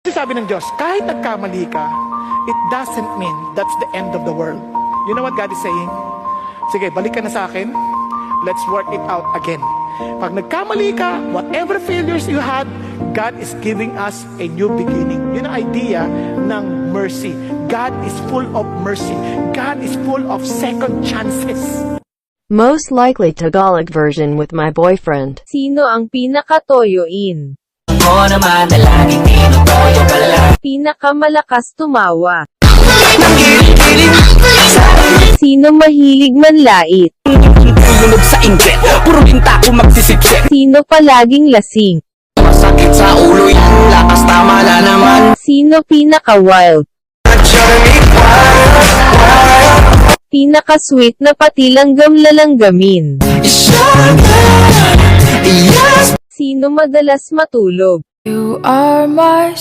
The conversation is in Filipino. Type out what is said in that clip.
Kasi sabi ng Diyos, kahit nagkamali ka, it doesn't mean that's the end of the world. You know what God is saying? Sige, balik ka na sa akin. Let's work it out again. Pag nagkamali ka, whatever failures you had, God is giving us a new beginning. Yun ang idea ng mercy. God is full of mercy. God is full of second chances. Most likely Tagalog version with my boyfriend. Sino ang pinakatoyoin? Ako naman na laging tinutoyo ka lang. Pinakamalakas tumawa? Nang hilig-hilig Sino mahilig manlait? Tulog sa inggit, puro linta ko magsisipsip. Sino palaging lasing? Masakit sa ulo yan, lakas tama na naman. Sino pinaka-wild? Pinaka-sweet na pati langgam-lalanggamin? Yes. Sino madalas matulog? You are my